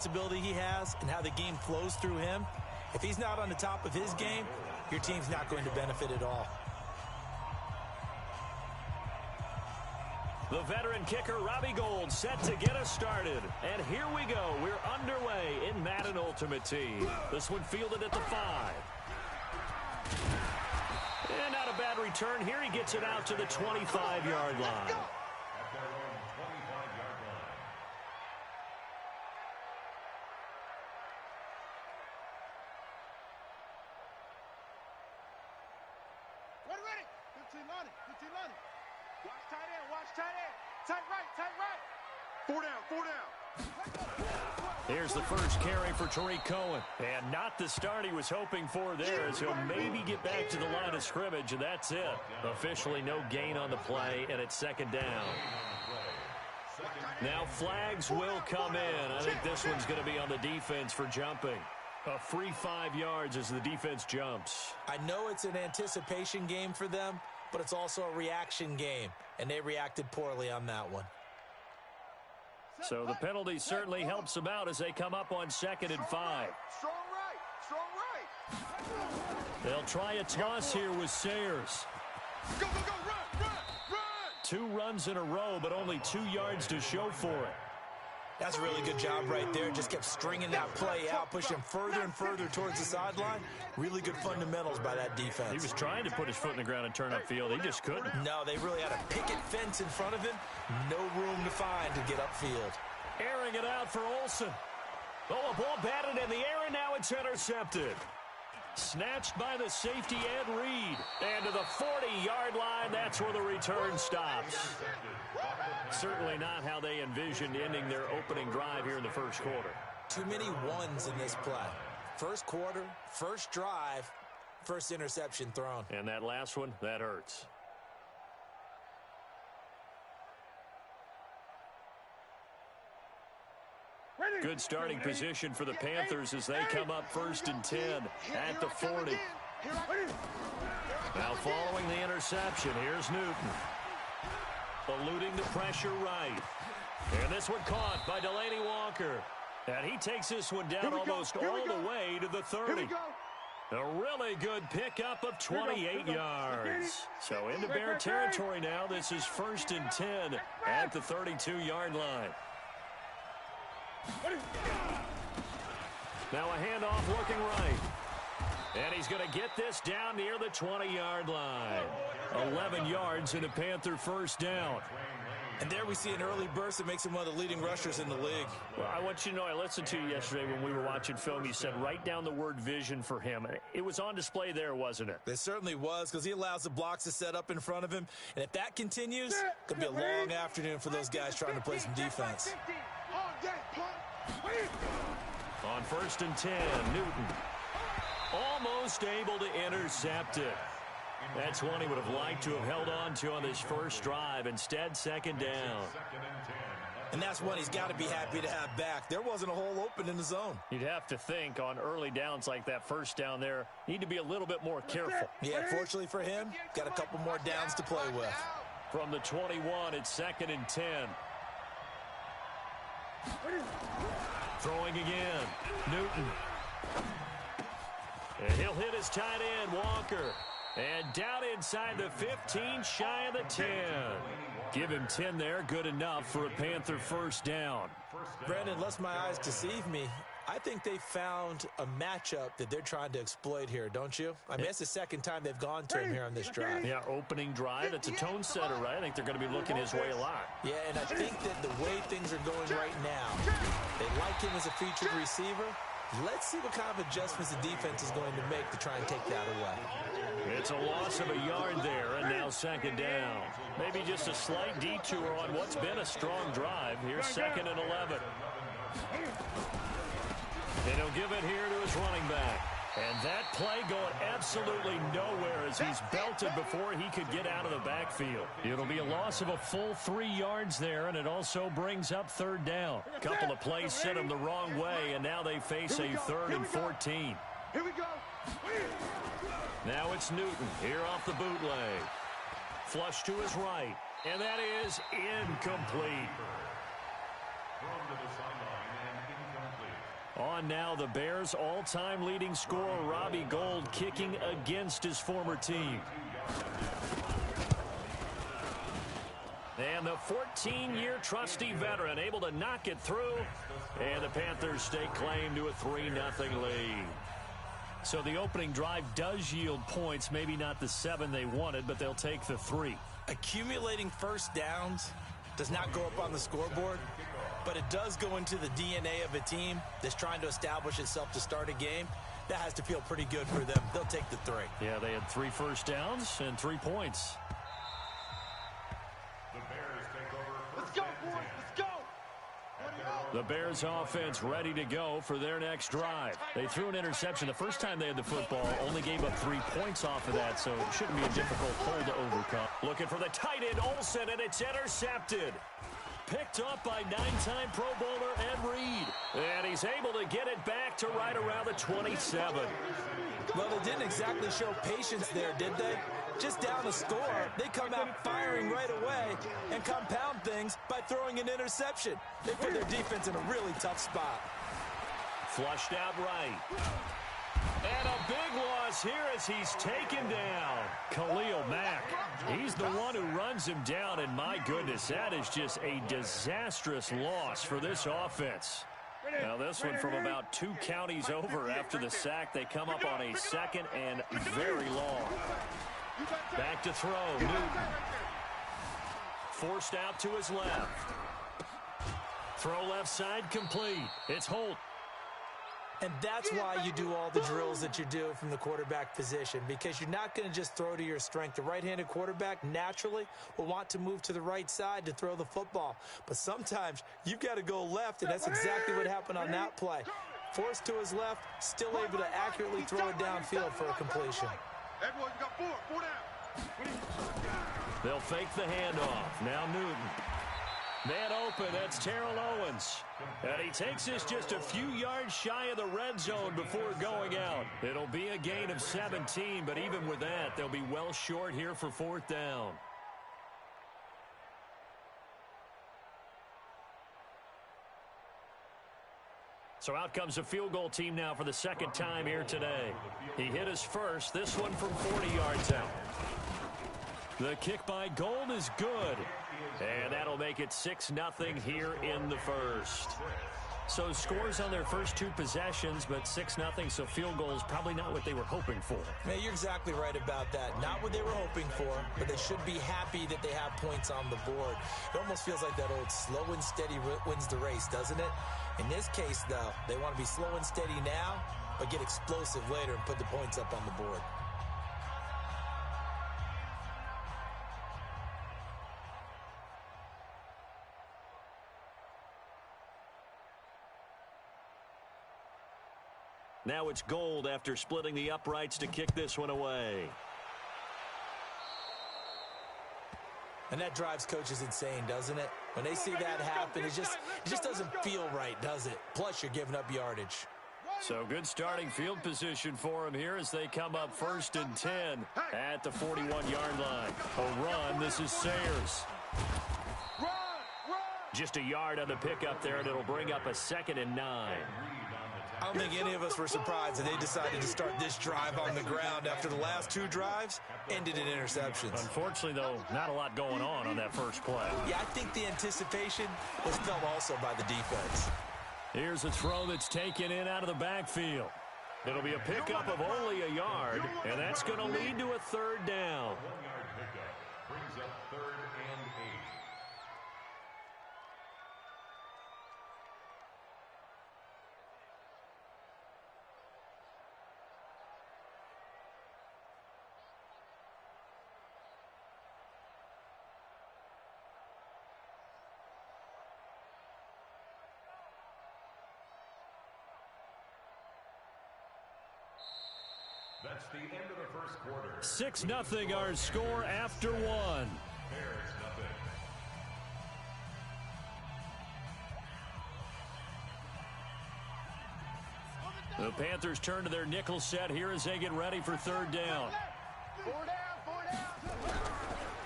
responsibility he has and how the game flows through him, if he's not on the top of his game, your team's not going to benefit at all. The veteran kicker, Robbie Gould, set to get us started. And here we go. We're underway in Madden Ultimate Team. This one fielded at the 5. And not a bad return here. He gets it out to the 25-yard line. Ready. 15 line. Watch tight end. Tight right. 4 down. Here's the first carry for Tariq Cohen. And not the start he was hoping for there, as he'll maybe get back to the line of scrimmage, and that's it. Officially no gain on the play, and it's second down. Now flags will come in. I think this one's going to be on the defense for jumping. A free 5 yards as the defense jumps. I know it's an anticipation game for them, but it's also a reaction game, and they reacted poorly on that one. So the penalty certainly helps them out as they come up on 2nd and 5. Strong right. They'll try a toss here with Sayers. Go, run. 2 runs in a row, but only 2 yards to show for it. That's a really good job right there. Just kept stringing that play out, pushing further and further towards the sideline. Really good fundamentals by that defense. He was trying to put his foot in the ground and turn upfield. He just couldn't. No, they really had a picket fence in front of him. No room to find to get upfield. Airing it out for Olsen. Oh, a ball batted in the air, and now it's intercepted. Snatched by the safety, Ed Reed. And to the 40-yard line, that's where the return stops. Certainly not how they envisioned ending their opening drive here in the first quarter. Too many ones in this play. First quarter, first drive, first interception thrown. And that last one, that hurts. Good starting position for the Panthers as they come up 1st and 10 at the 40. Now following the interception, here's Newton. Eluding the pressure right. And this one caught by Delaney Walker. And he takes this one down almost all the way to the 30. A really good pickup of 28 yards. So into Bear territory now. This is 1st and 10 at the 32-yard line. Now a handoff looking right. And he's going to get this down near the 20-yard line. 11 yards and a Panther first down. And there we see an early burst that makes him one of the leading rushers in the league. Well, I want you to know, I listened to you yesterday when we were watching film. You said write down the word vision for him. It was on display there, wasn't it? It certainly was, because he allows the blocks to set up in front of him. And if that continues, it's going to be a long afternoon for those guys trying to play some defense. On 1st and 10, Newton almost able to intercept it. That's one he would have liked to have held on to on this first drive. Instead, 2nd down. And that's one he's got to be happy to have back. There wasn't a hole open in the zone. You'd have to think on early downs like that first down there, need to be a little bit more careful. Yeah, fortunately for him, got a couple more downs to play with. From the 21, it's 2nd and 10. Throwing again, Newton. And he'll hit his tight end, Walker. And down inside the 15, shy of the 10. Give him 10 there, good enough for a Panther first down. Brandon, lest my eyes deceive me, I think they found a matchup that they're trying to exploit here, don't you? I mean, that's the second time they've gone to him here on this drive. Yeah, opening drive. It's a tone setter, right? I think they're going to be looking his way a lot. Yeah, and I think that the way things are going right now, they like him as a featured receiver. Let's see what kind of adjustments the defense is going to make to try and take that away. It's a loss of a yard there, and now 2nd down. Maybe just a slight detour on what's been a strong drive. Here's 2nd and 11. And he'll give it here to his running back. And that play going absolutely nowhere as he's belted before he could get out of the backfield. It'll be a loss of a full 3 yards there, and it also brings up 3rd down. A couple of plays sent him the wrong way, and now they face a 3rd and 14. Here we go. Now it's Newton here off the bootleg. Flush to his right, and that is incomplete. On now, the Bears' all-time leading scorer, Robbie Gould, kicking against his former team. And the 14-year trusty veteran able to knock it through. And the Panthers stake claim to a 3-0 lead. So the opening drive does yield points, maybe not the 7 they wanted, but they'll take the 3. Accumulating first downs does not go up on the scoreboard, but it does go into the DNA of a team that's trying to establish itself to start a game. That has to feel pretty good for them. They'll take the 3. Yeah, they had 3 first downs and 3 points. Let's go, boys. Let's go. The Bears offense ready to go for their next drive. They threw an interception the first time they had the football, only gave up 3 points off of that, so it shouldn't be a difficult hole to overcome. Looking for the tight end, Olsen, and it's intercepted. Picked up by 9-time Pro Bowler Ed Reed. And he's able to get it back to right around the 27. Well, they didn't exactly show patience there, did they? Just down a score, they come out firing right away and compound things by throwing an interception. They put their defense in a really tough spot. Flushed out right. And a big loss here as he's taken down. Khalil Mack. He's the one who runs him down, and my goodness, that is just a disastrous loss for this offense. Now this one from about 2 counties over after the sack. They come up on a 2nd and very long. Back to throw, Newton. Forced out to his left. Throw left side complete. It's Holt. And that's why you do all the drills that you do from the quarterback position, because you're not going to just throw to your strength. The right-handed quarterback naturally will want to move to the right side to throw the football. But sometimes you've got to go left, and that's exactly what happened on that play. Forced to his left, still able to accurately throw it downfield for a completion. Everyone, you got 4 down. They'll fake the handoff. Now Newton. Man open, that's Terrell Owens. And he takes us just a few yards shy of the red zone before going out. It'll be a gain of 17, but even with that, they'll be well short here for 4th down. So out comes a field goal team now for the 2nd time here today. He hit his first, this one from 40 yards out. The kick by Gould is good. And that'll make it 6-0 here in the first. So scores on their first 2 possessions, but 6-0, so field goals probably not what they were hoping for. Man, you're exactly right about that. Not what they were hoping for, but they should be happy that they have points on the board. It almost feels like that old slow and steady wins the race, doesn't it? In this case, though, they want to be slow and steady now, but get explosive later and put the points up on the board. Now it's Gould after splitting the uprights to kick this one away. And that drives coaches insane, doesn't it? When they see that happen, it just doesn't feel right, does it? Plus, you're giving up yardage. So good starting field position for him here as they come up 1st and 10 at the 41-yard line. A run, this is Sayers. Just a yard on the pickup there, and it'll bring up a 2nd and 9. I don't think any of us were surprised that they decided to start this drive on the ground after the last 2 drives ended in interceptions. Unfortunately, though, not a lot going on that first play. Yeah, I think the anticipation was felt also by the defense. Here's a throw that's taken in out of the backfield. It'll be a pickup of only a yard, and that's going to lead to a 3rd down. 1-yard pickup brings up 3rd and 8. That's the end of the first quarter. 6-0 our score after 1. Bears nothing. The Panthers turn to their nickel set here as they get ready for 3rd down. 4 down.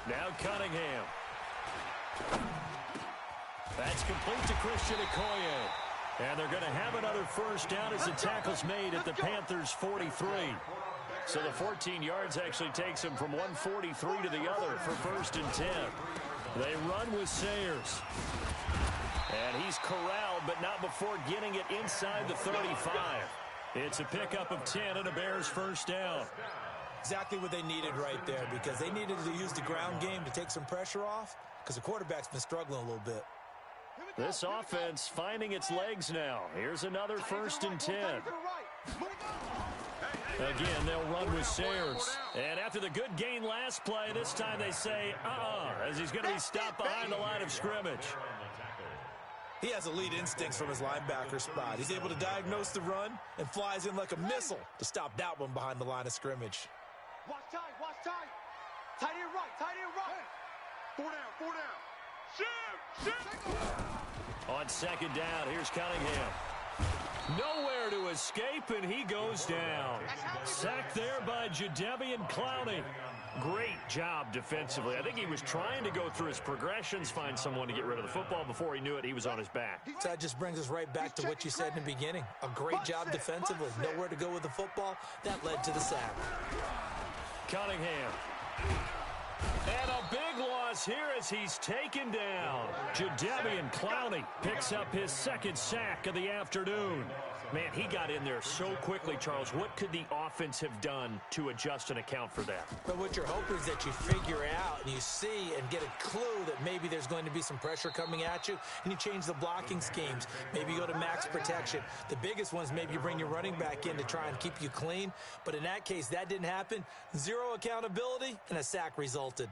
Now Cunningham. That's complete to Christian Okoye. And they're going to have another first down as the tackle's made at the Panthers' 43. So the 14 yards actually takes them from 143 to the other for 1st and 10. They run with Sayers. And he's corralled, but not before getting it inside the 35. It's a pickup of 10 and a Bears first down. Exactly what they needed right there, because they needed to use the ground game to take some pressure off, because the quarterback's been struggling a little bit. This offense finding its legs now. Here's another 1st and 10. Again, they'll run with Sayers. And after the good gain last play, this time they say, as he's going to be stopped behind the line of scrimmage. He has elite instincts from his linebacker spot. He's able to diagnose the run and flies in like a missile to stop that one behind the line of scrimmage. Watch tight, watch tight. Tight end right, tight end right. 4 down. Shift. On 2nd down, here's Cunningham. Nowhere to escape, and he goes down. Sacked there by Jadeveon Clowney. Great job defensively. I think he was trying to go through his progressions, find someone to get rid of the football. Before he knew it, he was on his back. So that just brings us right back to what you said in the beginning. A great job defensively. Nowhere to go with the football. That led to the sack. Cunningham. And a big loss here as he's taken down. Jadeveon Clowney picks up his 2nd sack of the afternoon. Man, he got in there so quickly, Charles. What could the offense have done to adjust and account for that? But what you're hoping is that you figure out and you see and get a clue that maybe there's going to be some pressure coming at you, and you change the blocking schemes. Maybe you go to max protection. The biggest ones, maybe you bring your running back in to try and keep you clean. But in that case, that didn't happen. 0 accountability, and a sack resulted.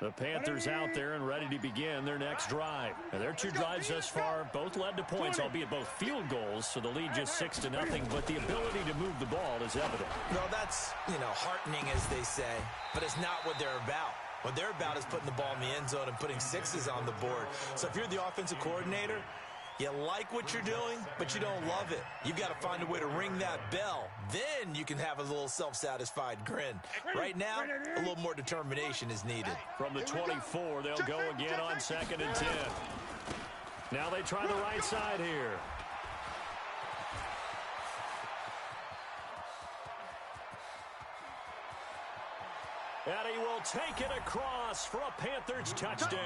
The Panthers out there and ready to begin their next drive. And their 2 drives thus far both led to points, albeit both field goals, so the lead just 6-0, but the ability to move the ball is evident. Well, that's, heartening, as they say, but it's not what they're about. What they're about is putting the ball in the end zone and putting 6s on the board. So if you're the offensive coordinator, you like what you're doing, but you don't love it. You've got to find a way to ring that bell. Then you can have a little self-satisfied grin. Right now, a little more determination is needed. From the 24, they'll go again on 2nd and 10. Now they try the right side here. And he will take it across for a Panthers touchdown.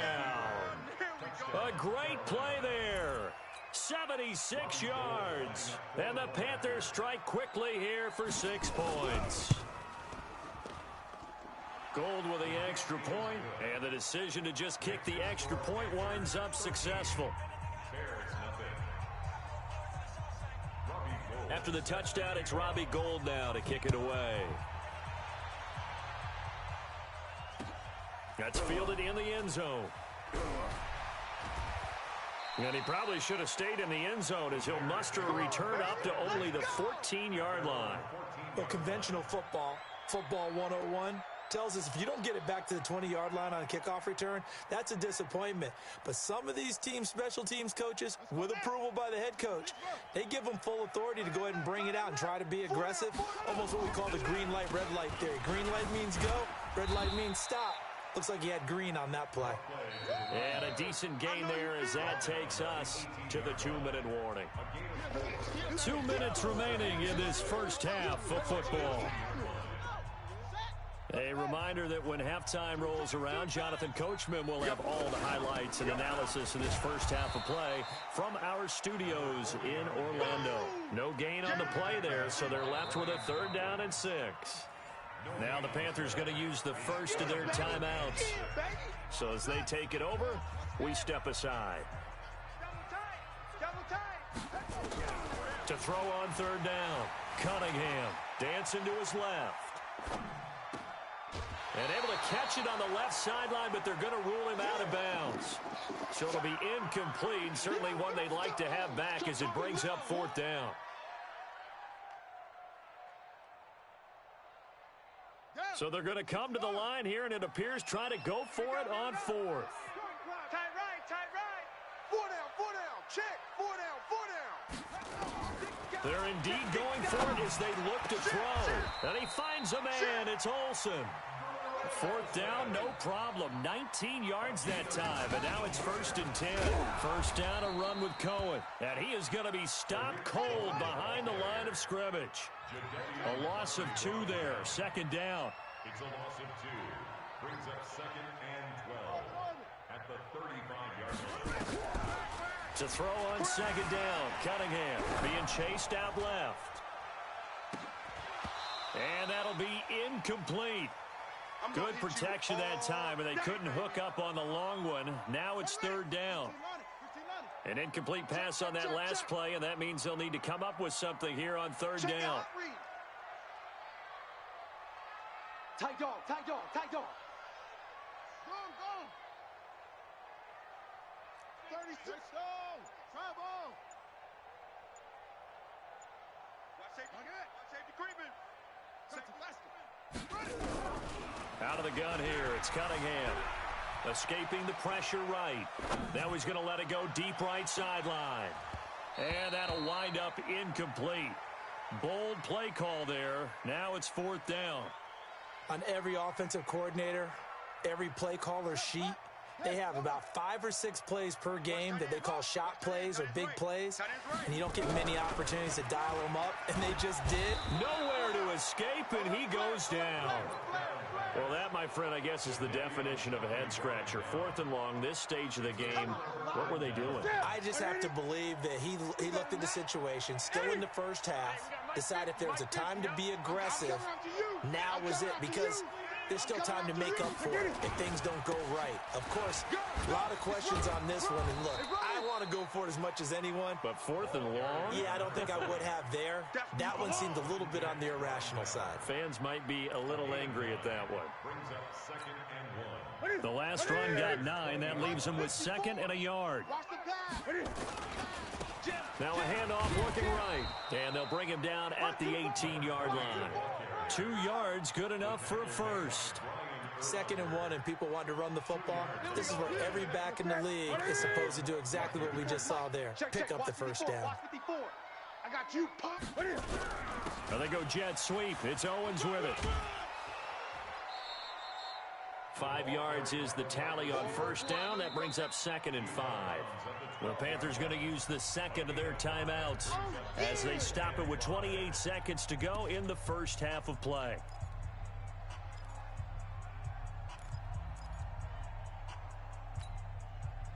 A great play there. 76 yards. And the Panthers strike quickly here for 6 points. Gold with the extra point, and the decision to just kick the extra point winds up successful. After the touchdown, it's Robbie Gould now to kick it away. That's fielded in the end zone. And he probably should have stayed in the end zone as he'll muster a return up to only the 14-yard line. Well, conventional football 101, tells us if you don't get it back to the 20-yard line on a kickoff return, that's a disappointment. But some of these special teams coaches, with approval by the head coach, they give them full authority to go ahead and bring it out and try to be aggressive. Almost what we call the green light, red light theory. Green light means go, red light means stop. Looks like he had green on that play. And a decent gain there as that takes us to the 2-minute warning. 2 minutes remaining in this first half of football. A reminder that when halftime rolls around, Jonathan Coachman will have all the highlights and analysis of this first half of play from our studios in Orlando. No gain on the play there, so they're left with a 3rd down and 6. Now the Panthers going to use the first of their timeouts. So as they take it over, we step aside. To throw on 3rd down, Cunningham dancing to his left. And able to catch it on the left sideline, but they're going to rule him out of bounds. So it'll be incomplete, certainly one they'd like to have back as it brings up 4th down. So they're going to come to the line here, and it appears try to go for it on 4th. Tight right, tight right. 4 down, check. 4 down. They're indeed going for it as they look to throw. And he finds a man. It's Olsen. Fourth down, no problem. 19 yards that time, and now it's 1st and 10. First down, a run with Cohen. And he is going to be stopped cold behind the line of scrimmage. A loss of 2 there. 2nd down. It's a loss of 2. Brings up 2nd and 12 at the 35-yard line. To throw on 2nd down, Cunningham being chased out left. And that'll be incomplete. Good protection that time, and they couldn't hook up on the long one. Now it's 3rd down. An incomplete pass on that last play, and that means they'll need to come up with something here on 3rd down. Tight dog, tight dog, tight dog. Go, go. 36. Travel. Watch safety creeping. Out of the gun here, it's Cunningham. Escaping the pressure right. Now he's going to let it go deep right sideline. And that'll wind up incomplete. Bold play call there. Now it's 4th down. On every offensive coordinator, every play caller sheet, they have about 5 or 6 plays per game that they call shot plays or big plays, and you don't get many opportunities to dial them up, and they just did. Nowhere to escape, and he goes down. Well, that, my friend, I guess is the definition of a head-scratcher. 4th and long, this stage of the game, what were they doing? I just have to believe that he looked at the situation, still in the first half, decided if there was a time to be aggressive, now was it, because there's still time to make up for it if things don't go right. Of course, a lot of questions on this one, and look, I want to go for it as much as anyone. But 4th and long? Yeah, I don't think I would have there. That one seemed a little bit on the irrational side. Fans might be a little angry at that one. Brings up 2nd and 1. The last run got 9. That leaves him with 2nd and a yard. Now a handoff looking right. And they'll bring him down at the 18-yard line. 2 yards, good enough for a first. 2nd and 1, and people want to run the football. This is where every back in the league is supposed to do exactly what we just saw there. Pick up the first down. I got you, Pop. Now they go jet sweep. It's Owens with it. 5 yards is the tally on first down. That brings up 2nd and 5. The Panthers going to use the second of their timeouts as they stop it with 28 seconds to go in the first half of play.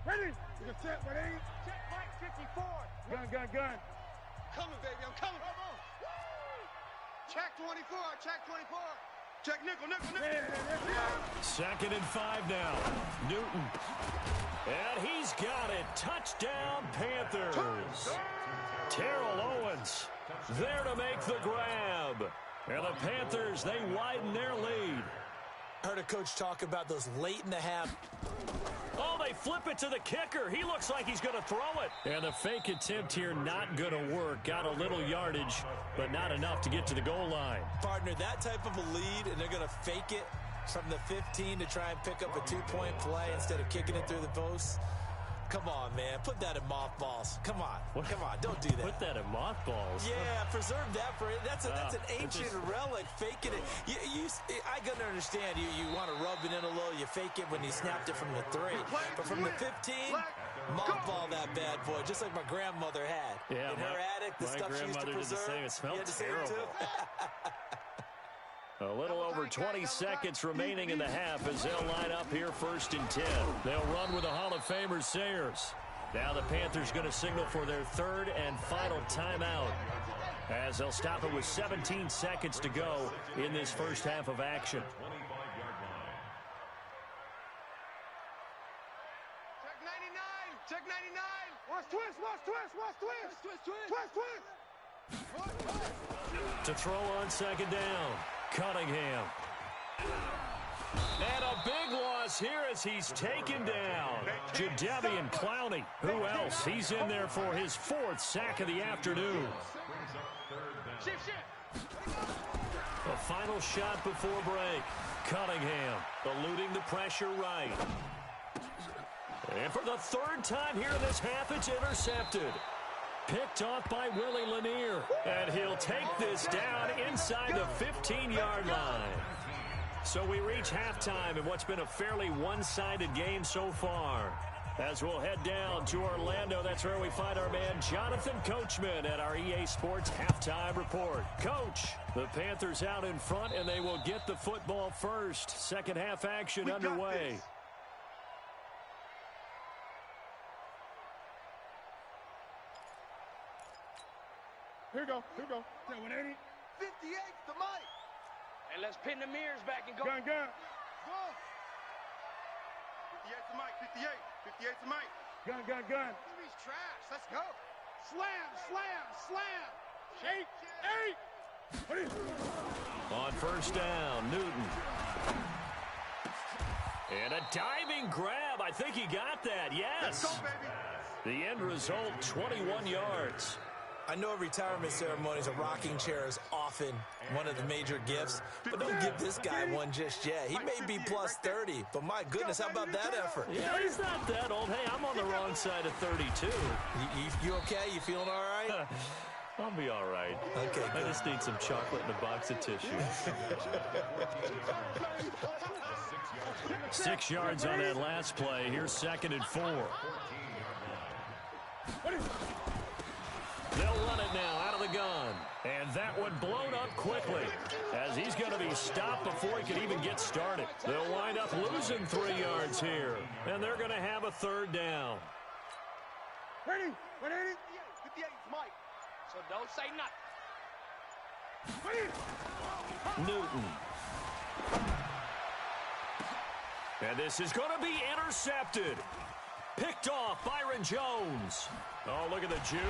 Ready? You can set, ready? Check right 54. Gun. Coming, baby, I'm coming. Check 24, check 24. Check nickel. 2nd and 5 now. Newton. And he's got it. Touchdown, Panthers. Terrell Owens there to make the grab. And the Panthers, they widen their lead. Heard a coach talk about those late in the half. Oh, they flip it to the kicker. He looks like he's going to throw it. And the fake attempt here not going to work. Got a little yardage, but not enough to get to the goal line. Partner, that type of a lead, and they're going to fake it from the 15 to try and pick up a 2-point play instead of kicking it through the post. Come on, man. Put that in mothballs. Come on. Come on. Don't do that. Put that in mothballs? Yeah, preserve that for it. That's an ancient relic. Faking it. I can understand. You want to rub it in a little. You fake it when you snapped it from the 3. But from the 15, mothball that bad boy, just like my grandmother had. Yeah, in her attic, the stuff she used to preserve. Did the same. It smelled terrible. A little over 20 seconds remaining in the half as they'll line up here 1st and 10. They'll run with the Hall of Famer Sayers. Now the Panthers going to signal for their 3rd and final timeout as they'll stop it with 17 seconds to go in this first half of action. Check 99. Watch twist. To throw on 2nd down. Cunningham. And a big loss here as he's taken down. Jadeveon Clowney. Who else? He's in there for his 4th sack of the afternoon. A final shot before break. Cunningham eluding the pressure right. And for the 3rd time here in this half, it's intercepted. Picked off by Willie Lanier. And he'll take this down inside the 15-yard line. So we reach halftime in what's been a fairly one-sided game so far. As we'll head down to Orlando, that's where we find our man Jonathan Coachman at our EA Sports Halftime Report. Coach, the Panthers out in front, and they will get the football first. Second half action underway. Here we go. 180. 58 to Mike. And let's pin the mirrors back and go. Gun. Go. 58 to Mike. 58 to Mike. Gun. He's trash. Let's go. Slam. Shake. On first down, Newton. And a diving grab. I think he got that. Yes. Let's go, baby. The end result, 21 yards. I know retirement ceremonies, a rocking chair is often one of the major gifts, but don't give this guy one just yet. He may be plus 30, but my goodness, how about that effort? Yeah, he's not that old. Hey, I'm on the wrong side of 32. You okay? You feeling all right? I'll be all right. Okay, good. I just need some chocolate and a box of tissue. 6 yards on that last play. Here's 2nd and 4. They'll run it now out of the gun. And that one blown up quickly as he's going to be stopped before he can even get started. They'll wind up losing 3 yards here. And they're going to have a 3rd down. Ready. 58 to Mike. So don't say nothing. Newton. And this is going to be intercepted. Picked off Byron Jones. Oh, look at the juke.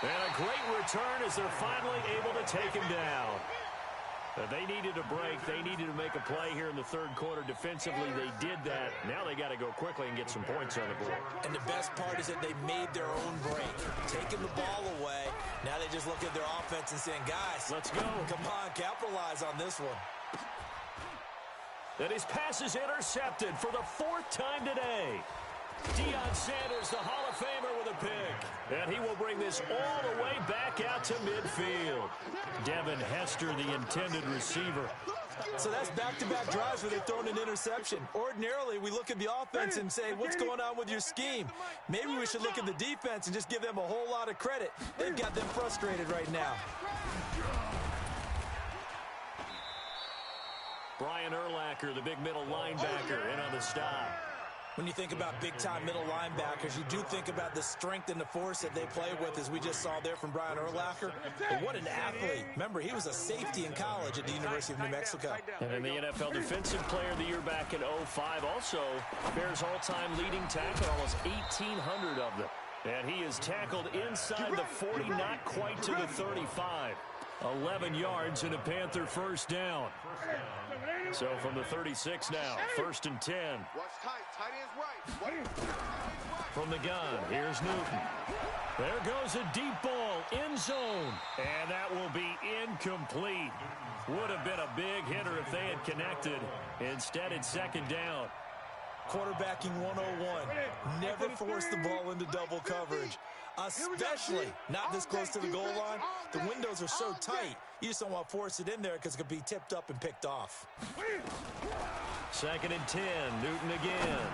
And a great return as they're finally able to take him down. They needed a break. They needed to make a play here in the 3rd quarter. Defensively, they did that. Now they got to go quickly and get some points on the board. And the best part is that they made their own break, taking the ball away. Now they just look at their offense and saying, guys, let's go. Come on, capitalize on this one. And his pass is intercepted for the 4th time today. Deion Sanders, the Hall of Famer, with a pick. And he will bring this all the way back out to midfield. Devin Hester, the intended receiver. So that's back-to-back drives where they've thrown an interception. Ordinarily, we look at the offense and say, what's going on with your scheme? Maybe we should look at the defense and just give them a whole lot of credit. They've got them frustrated right now. Brian Urlacher, the big middle linebacker, in on the stop. When you think about big-time middle linebackers, you do think about the strength and the force that they play with, as we just saw there from Brian Urlacher. But what an athlete. Remember, he was a safety in college at the University of New Mexico. And in the NFL Defensive Player of the Year back in 2005, also Bears all-time leading tackle, almost 1,800 of them. And he is tackled inside the 40, not quite to the 35. 11 yards and a Panther 1st down. So from the 36 now, 1st and 10. Watch tight end's right. From the gun, here's Newton. There goes a deep ball, end zone. And that will be incomplete. Would have been a big hitter if they had connected. Instead, it's 2nd down. Quarterbacking 101. Never force the ball into double coverage, especially not this close to the goal line. The windows are so tight, you just don't want to force it in there because it could be tipped up and picked off. 2nd and 10, Newton again.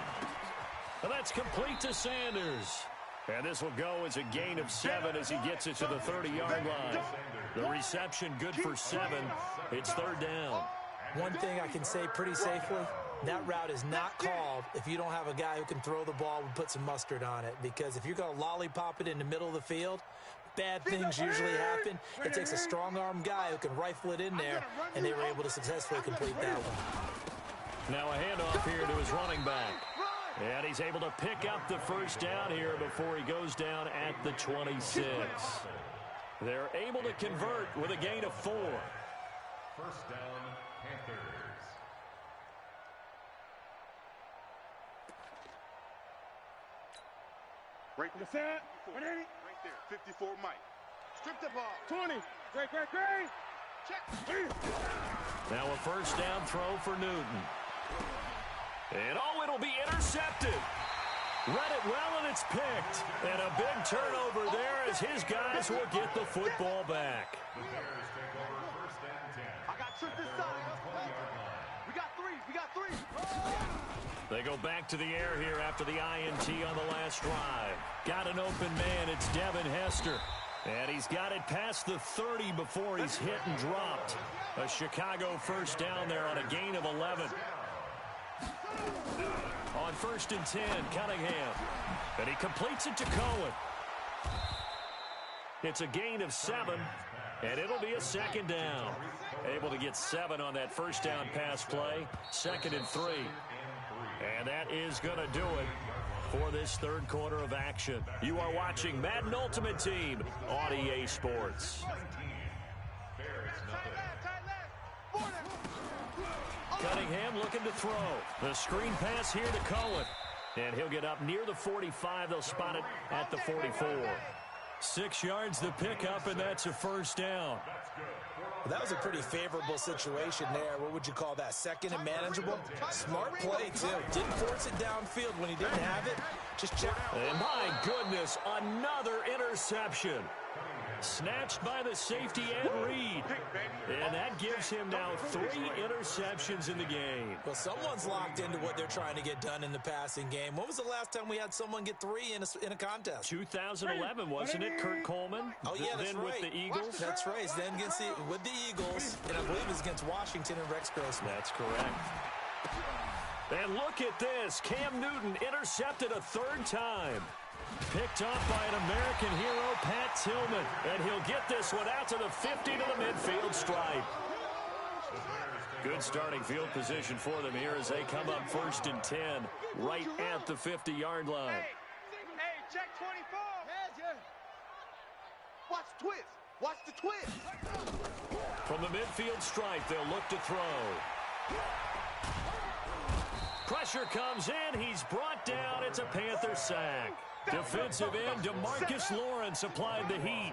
And that's complete to Sanders. And this will go as a gain of 7 as he gets it to the 30-yard line. The reception good for 7. It's 3rd down. One thing I can say pretty safely, that route is not called if you don't have a guy who can throw the ball and put some mustard on it. Because if you're going to lollipop it in the middle of the field, bad things usually happen. It takes a strong-arm guy who can rifle it in there, and they were able to successfully complete that one. Now a handoff here to his running back. And he's able to pick up the 1st down here before he goes down at the 26. They're able to convert with a gain of 4. 1st down, Panthers. Right from the side. 180. Right there. 54 Mike. Strip the ball. 20. Great. Check. Now a 1st down throw for Newton. And it'll be intercepted. Read it well, and it's picked. And a big turnover there as his guys will get the football back. The Bears take over first and 10. I got trick this side. We got three. We got three. They go back to the air here after the INT on the last drive. Got an open man. It's Devin Hester. And he's got it past the 30 before he's hit and dropped. A Chicago first down there on a gain of 11. On first and 10, Cunningham. And he completes it to Cohen. It's a gain of 7, and it'll be a second down. Able to get 7 on that first down pass play. 2nd and 3. And that is going to do it for this third quarter of action. You are watching Madden Ultimate Team on EA Sports. Cunningham looking to throw. The screen pass here to Cohen. And he'll get up near the 45. They'll spot it at the 44. 6 yards the pickup, and that's a first down. Well, that was a pretty favorable situation there. What would you call that? Second and manageable? Smart play, too. Didn't force it downfield when he didn't have it. Just check. And my goodness, another interception. Snatched by the safety Ed Reed. And that gives him now 3 interceptions in the game. Well, someone's locked into what they're trying to get done in the passing game. When was the last time we had someone get 3 in a contest? 2011, wasn't it, Kurt Coleman? Oh, yeah, that's then right. with the Eagles? That's right. Then with the Eagles, and I believe it was against Washington and Rex Grossman. That's correct. And look at this. Cam Newton intercepted a 3rd time. Picked off by an American hero, Pat Tillman. And he'll get this one out to the 50 to the midfield stripe. Good starting field position for them here as they come up first and 10, right at the 50-yard line. Hey, check 24. Watch the twist. Watch the twist. From the midfield stripe, they'll look to throw. Pressure comes in. He's brought down. It's a Panther sack. Defensive end DeMarcus Lawrence applied the heat.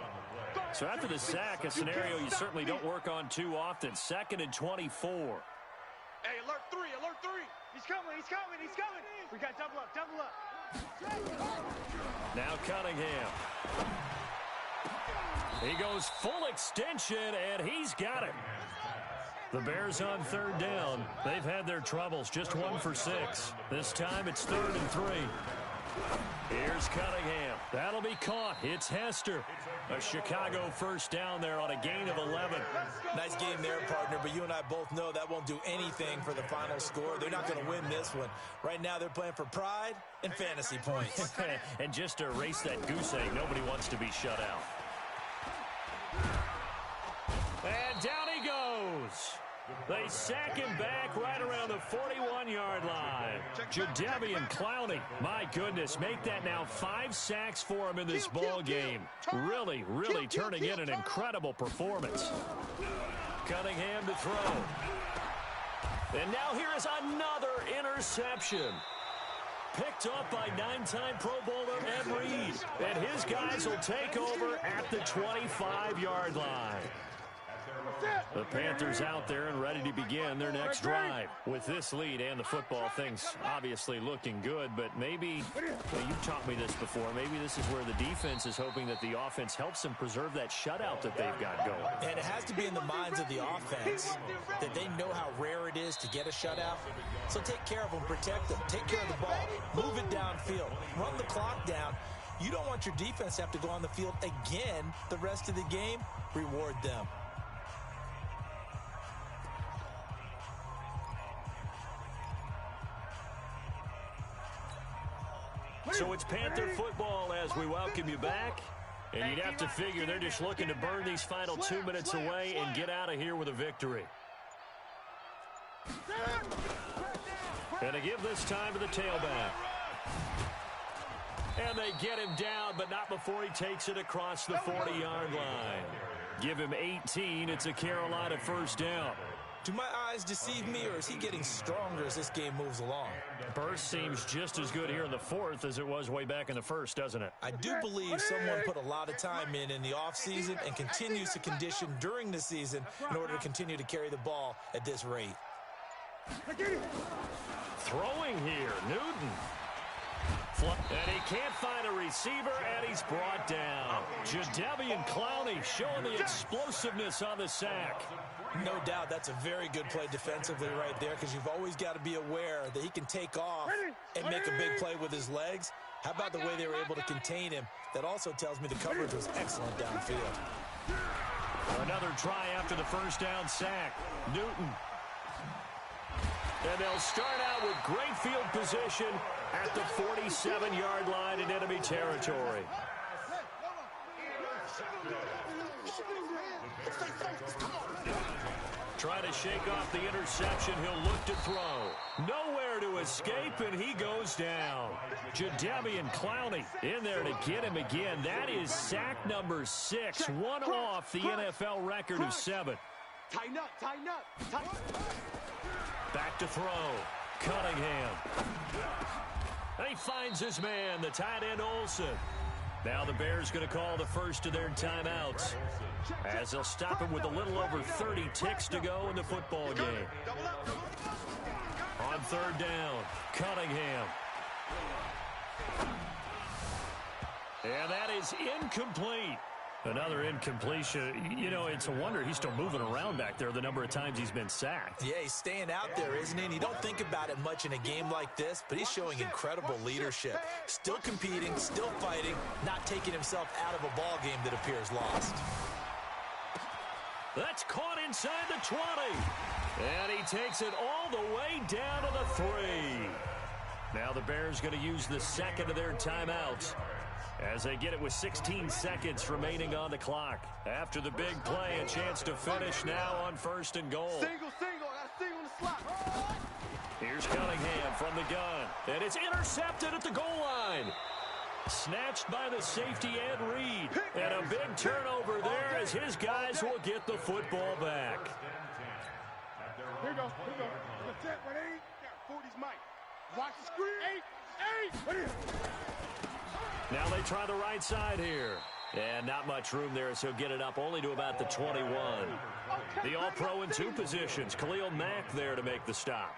So after the sack, a scenario you certainly don't work on too often. 2nd and 24. Hey, alert 3, alert 3. He's coming, he's coming, he's coming. We got double up, double up. Now Cunningham. He goes full extension, and he's got it. The Bears on 3rd down. They've had their troubles, just 1 for 6. This time it's 3rd and 3. Here's Cunningham. That'll be caught. It's Hester. A Chicago first down there on a gain of 11. Nice game there, partner, but you and I both know that won't do anything for the final score. They're not going to win this one. Right now they're playing for pride and fantasy points. And just to erase that goose egg, nobody wants to be shut out. And down he goes. They sack him back right around the 41-yard line. Jadeveon Clowney, my goodness, make that now 5 sacks for him in this ball game. Really, really turning in an incredible performance. Cunningham to throw. And now here is another interception. Picked up by 9-time Pro Bowler Ed Reed. And his guys will take over at the 25-yard line. The Panthers out there and ready to begin their next drive. With this lead and the football, things obviously looking good, but maybe, well, you've taught me this before, maybe this is where the defense is hoping that the offense helps them preserve that shutout that they've got going. And it has to be in the minds of the offense that they know how rare it is to get a shutout. So take care of them, protect them, take care of the ball, move it downfield, run the clock down. You don't want your defense to have to go on the field again the rest of the game. Reward them. So it's Panther football as we welcome you back. And you'd have to figure they're just looking to burn these final 2 minutes away and get out of here with a victory. And to give this time to the tailback. And they get him down, but not before he takes it across the 40-yard line. Give him 18. It's a Carolina first down. Do my eyes deceive me, or is he getting stronger as this game moves along? Burst seems just as good here in the 4th as it was way back in the 1st, doesn't it? I do believe someone put a lot of time in the offseason and continues to condition during the season in order to continue to carry the ball at this rate. Throwing here, Newton. And he can't find a receiver, and he's brought down. Jadeveon Clowney showing the explosiveness on the sack. No doubt that's a very good play defensively right there, because you've always got to be aware that he can take off and make a big play with his legs. How about the way they were able to contain him? That also tells me the coverage was excellent downfield. Another try after the first down sack. Newton. And they'll start out with great field position at the 47-yard line in enemy territory. Trying to shake off the interception. He'll look to throw. Nowhere to escape, and he goes down. Jadeveon Clowney in there to get him again. That is sack number 6, one off the NFL record of 7. Tighten up, tighten up, tighten up. Back to throw. Cunningham. And he finds his man, the tight end Olsen. Now the Bears going to call the first of their timeouts, as they'll stop him with a little over 30 ticks to go in the football game. On third down, Cunningham. And that is incomplete. Another incompletion. You know, it's a wonder he's still moving around back there the number of times he's been sacked. Yeah, he's staying out there, isn't he? And you don't think about it much in a game like this, but he's showing incredible leadership. Still competing, still fighting, not taking himself out of a ball game that appears lost. That's caught inside the 20. And he takes it all the way down to the 3. Now the Bears going to use the second of their timeouts, as they get it with 16 seconds remaining on the clock. After the big play, a chance to finish now on first and goal. Single, I got single in the slot. Here's Cunningham from the gun, and it's intercepted at the goal line. Snatched by the safety Ed Reed, and a big turnover there as his guys will get the football back. Here you go. That's it, what 8? 40's Mike. Watch the screen. 8. Now they try the right side here. And not much room there, as he'll get it up only to about the 21. The All-Pro in 2 positions. Khalil Mack there to make the stop.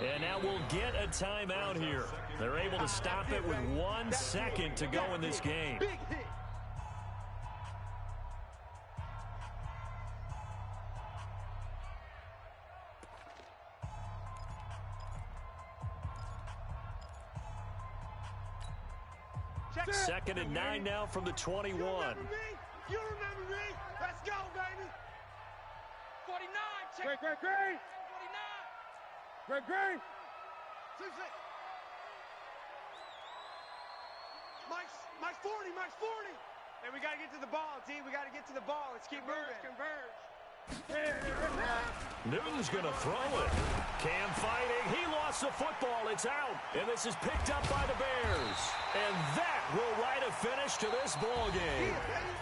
And now we'll get a timeout here. They're able to stop it with 1 second to go in this game. Big hit. Second and 9 now from the 21. You remember me? Let's go, baby. 49. Check. Great. 49. Great. 6. Mike's 40. And we got to get to the ball, T. We got to get to the ball. Let's keep moving. Converge. Newton's going to throw it. Cam fighting. He lost the football. It's out. And this is picked up by the Bears. And that will write a finish to this ball game.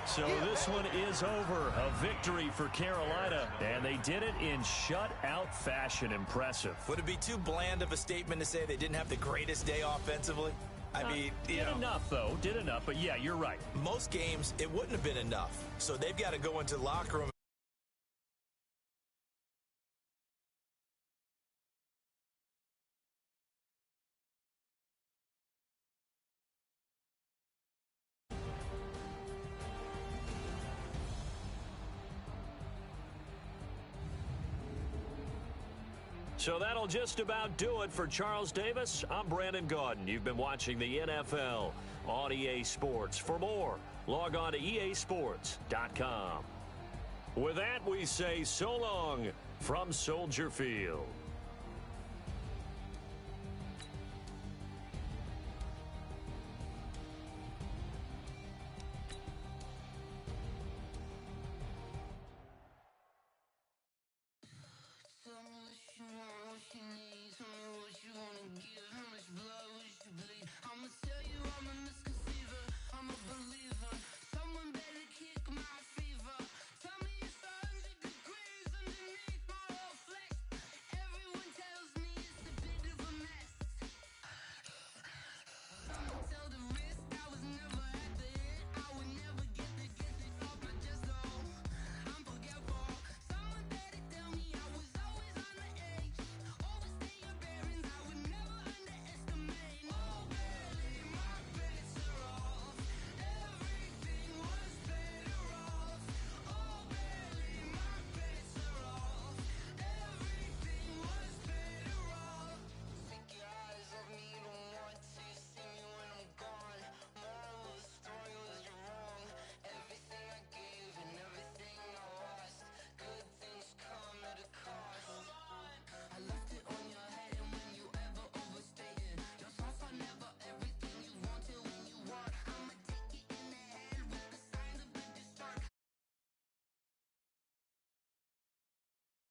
So this one is over. A victory for Carolina. And they did it in shutout fashion. Impressive. Would it be too bland of a statement to say they didn't have the greatest day offensively? I mean, did enough, though. Did enough. But, yeah, you're right. Most games, it wouldn't have been enough. So they've got to go into the locker room. So that'll just about do it for Charles Davis. I'm Brandon Gaudin. You've been watching the NFL on EA Sports. For more, log on to easports.com. With that, we say so long from Soldier Field. Tell me what you want, what you need.